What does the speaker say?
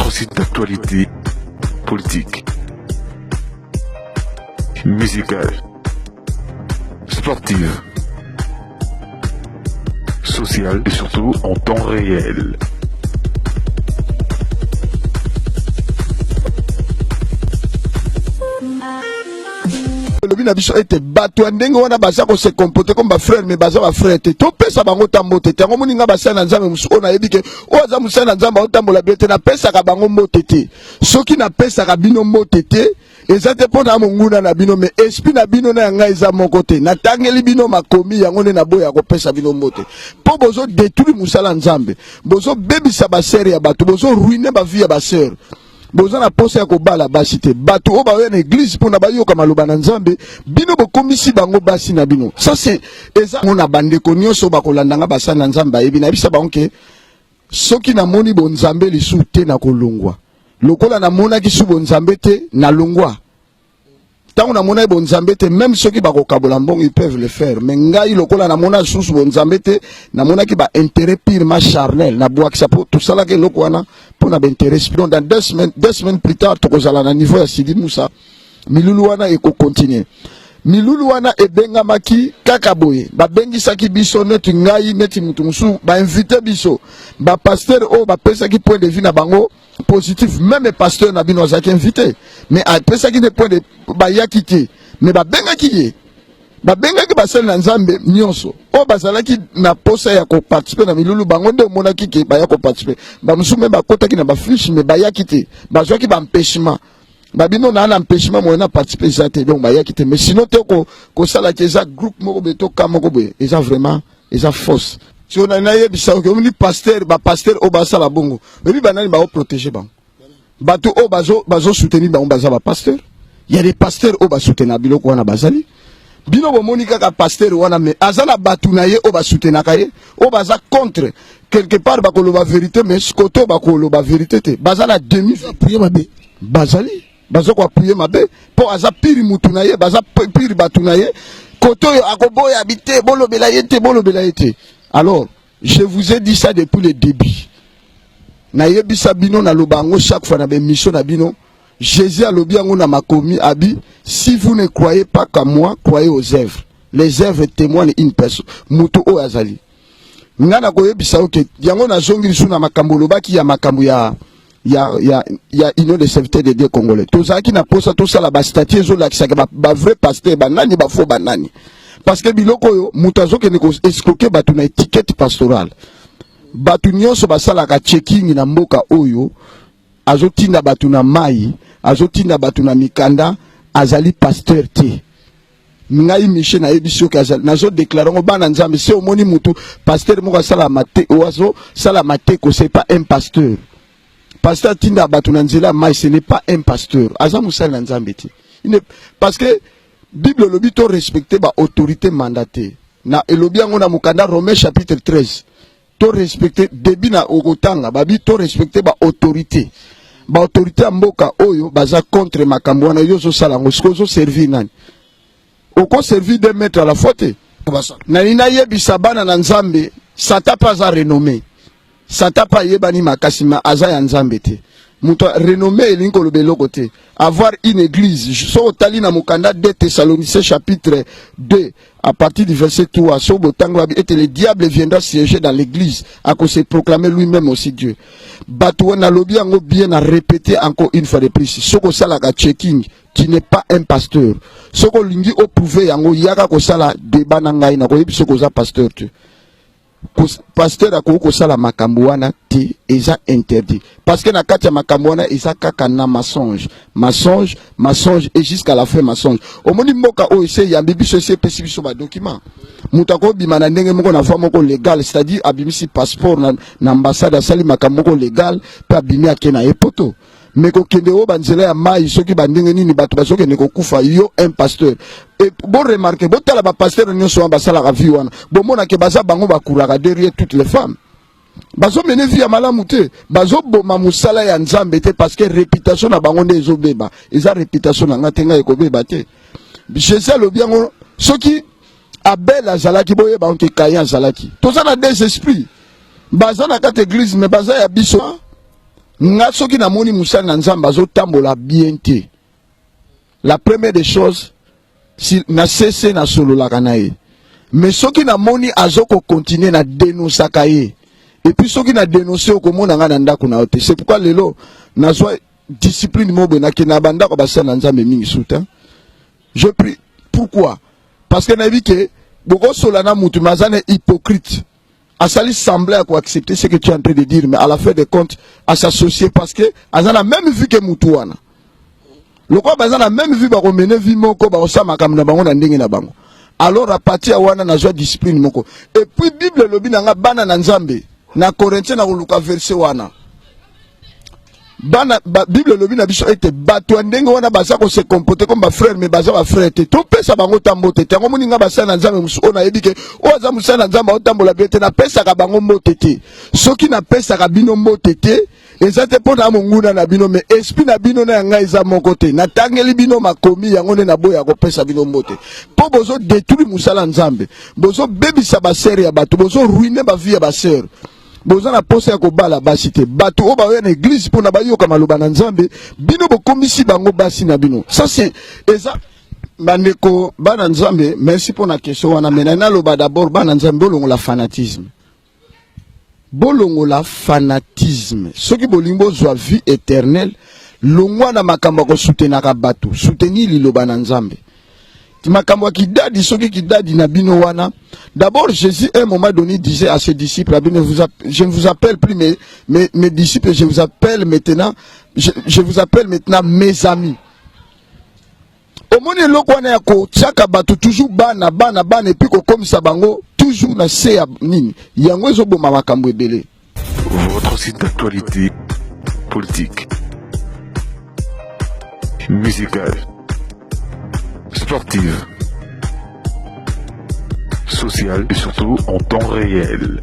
votre site d'actualité politique, musicale, sportive, sociale et surtout en temps réel. Le bina biso était bato ndenge wana baza ko se comporter comme ba frère mais baza ba frère te to pesa bango tambo te tango moninga basa na nzambe musu ona yebike o za musa na nzambe otambola bete na pesa ka bango motete soki na pesa ka bino motete ezate pona monguna na bino mais esprit na bino na nga eza moko te na tangeli bino makomi yango ne na boya ko pesa bino mote po bozo détruire musala nzambe bozo bebisa ba sœur ya bato bozo ruiner ba vie ya ba sœur bozo na posa ya kobala basi te bato o bawe na église pona bayoka maloba na nzambe bino bokomisi bango basi na bino ça c'est eza on a bande ko nyonso bakolandanga basa na nzambe ayebi na bisa banke soki na moni bo nzambe lisu te na kolongwa lokola na mona ki su bo nzambe te na longwa tango na mona bo nzambe te même soki bakokabola mbongo ils peuvent le faire mais ngai lokola na mona susu bo nzambe te na mona ki ba intérêt purement charnel na boakisa po tout ça là que lokwana pour na intérêt donc dans 2 semaines plus tard tokozala na niveau ya Sidi Moussa milulu wana eko continuer milulu wana ebenga maki kaka boye ba bengisaki biso neti ngai neti mutu musu ba inviter biso ba pasteur o ba pesa ki point de vue na bango positif même pasteur na bino azaki invité mais a pesa ki ne point de ba yakiti mais ba bengaki ye ba bengaki basel na nzambe nyonso o bazalaki na posa ya ko participer na milulu bango nde monaki ke ba ya ko participer ba musume ba kotaki na ba fiche mais ba yakiti ba zwaki ba empêchement babino na empêchement mo na participer zate donc ba yakiti mais sinon te ko sala ke za groupe moko beto ka moko boye eza vraiment eza fausse si on a na yebisa ko ni pasteur ba pasteur o ba sala bongo bebi banani ba o protéger bango bato o bazo soutenir bango baza ba pasteur il y a des pasteurs o ba soutenir biloko wana bazali bino bomoni kaka pasteur wana mais azala batu na ye o ba soutenir kaye o baza contre quelque part ba koloba vérité mais skoto ba koloba vérité te bazala demi prier mabe bazali bazo ko prier mabe po aza piri mutu na ye baza piri batu na ye koto yo akoboya habité bolobela yete alors je vous ai dit ça depuis le début na yebisa bino na lobango chaque fois na be mission na bino Jésus a lobi yango na makomi abi si vous ne croyez pas qu'à moi croyez aux œuvres les œuvres témoignent une personne mutu o azali ngana ko yebisa oke yango na zongi suna makambo lobaki ya makambo ya ino de serviteur de Dieu congolais tozaki na posa to sala ba statue zo la kisaka ba vrai pasteur ba nani ba faux ba nani parce que biloko yo mutu azoke ne ko escroquer batu na étiquette pastorale batu nyonso basala ka checking na mboka oyo azotinda batu na mai azotinda batu na mikanda azali pasteur te ngai Michel na ebisio ka azali nazo déclarer ngo bana nzambe se omoni mutu pasteur moko sala mate oazo sala mate ko c'est pas un pasteur pasteur tinda batu na nzela mai ce n'est pas un pasteur aza musala na nzambe te parce que Bible lobi to respecter ba autorité mandatée na elobi yango na mukanda Romains chapitre 13 to respecter début na okotanga babi to respecter ba autorité mboka oyo baza contre makambo wana yozo sala ngo sikozo servir nani oko servir de mettre à la faute na ina yebisa bana na nzambe sata pas à renommé sata pas yebani makasima aza ya nzambe te muto renommé elinko lobelo côté avoir une église so tali na mukanda 2 Thessaloniciens chapitre 2 à partir du verset 3 so botango et le diable viendra siéger dans l'église à cause de proclamer lui-même aussi Dieu bato na lobi yango bien à répéter encore une fois de plus soko sala ka checking qui n'est pas un pasteur soko lingi o prouver yango yaka ko sala débat na ngai na ko yebi soko za pasteur tu pasteur akoko sala makambo wana te eza interdit parce que na kati ya makambo wana eza kaka na mensonge et jusqu'à la fin mensonge omoni mboka o ese yambi biso ese pesi biso ba document mutu akobima na ndenge moko na fa moko légal c'est-à-dire abimisi passeport na ambassade asali makambo moko légal pe abimi ake na epoto mais kokende o banzela ya mai soki bandenge nini bato bazokende kokufa yo un pasteur et bon remarquer bon tala ba pasteur nyonso ambasala ka vie wana bon mona ke baza bango bakuraka derrière toutes les femmes bazo mene vie ya malamu te bazo boma musala ya nzambe te parce que réputation na bango nde ezobeba eza réputation na nga te nga ekobeba te Jésus alobi yango soki Abel azalaki boye ba onke Kayin azalaki toza na des esprits baza na kati église mais baza ya biso nga soki na moni musala na nzambe azotambola bien te, la première des choses si na cesse na sololaka na ye, mais soki na moni azoko continuer na dénoncer ye, et puis soki na dénoncer okomona nga na ndako na ote. C'est pourquoi lelo nazwa discipline mobwe na kina banda ko basala na nzambe mingi souta. Je prie. Pourquoi? Parce que na vu que boko solana mutu mazane hypocrite. Asali semblait à quoi accepter ce que tu es en train de dire, mais à la fin des comptes, à s'associer parce que azana même vu que mutuana. Le quoi bazana même vu ba mener vie moko ba osama kam na bango na ndenge na bango. Alors à partir à wana na joie discipline moko. Et puis Bible lobi na nga bana na nzambe na Corinthiens na luka verset wana. Bana Bible lobi na biso ete bato ndenge wana baza ko se comporter comme ba frère mais baza ba frère te to pesa bango tambote te ngo moninga basa na nzambe musu ona yebike oza musa na nzambe otambola bete na pesa ka bango mbote te soki na pesa ka bino mbote te ezate pona monguna na bino mais esprit na bino na nga eza moko te na tangeli bino makomi yango ne na boya ko pesa bino mbote po bozo détruire musala nzambe bozo bebisa ba sœur ya bato bozo ruiner ba vie ya ba sœur. Boza na posa ya kobala basi te bato o ba na église pona ba yoka maloba na nzambe bino bokomisi bango basi na bino. Ça c'est eza bandeko bana nzambe. Merci pour la question wana menana loba d'abord bana nzambe bolongo la fanatisme. Bolongo la fanatisme. Soki bolingo zwa vie éternelle longwa na makambo ko soutenaka bato soutenir liloba na nzambe. Makambo ki dadi soki ki dadi na bino wana. D'abord Jésus à un moment donné disait à ses disciples je ne vous appelle plus mes disciples, je vous appelle maintenant je vous appelle maintenant mes amis. Au moins lokwana ya ko tchaka bato toujours bana et puis ko comme ça bango toujours na se ya nini yango ezo boma makambo ebele. Votre site d'actualité politique, musicale, sportive, sociale et surtout en temps réel.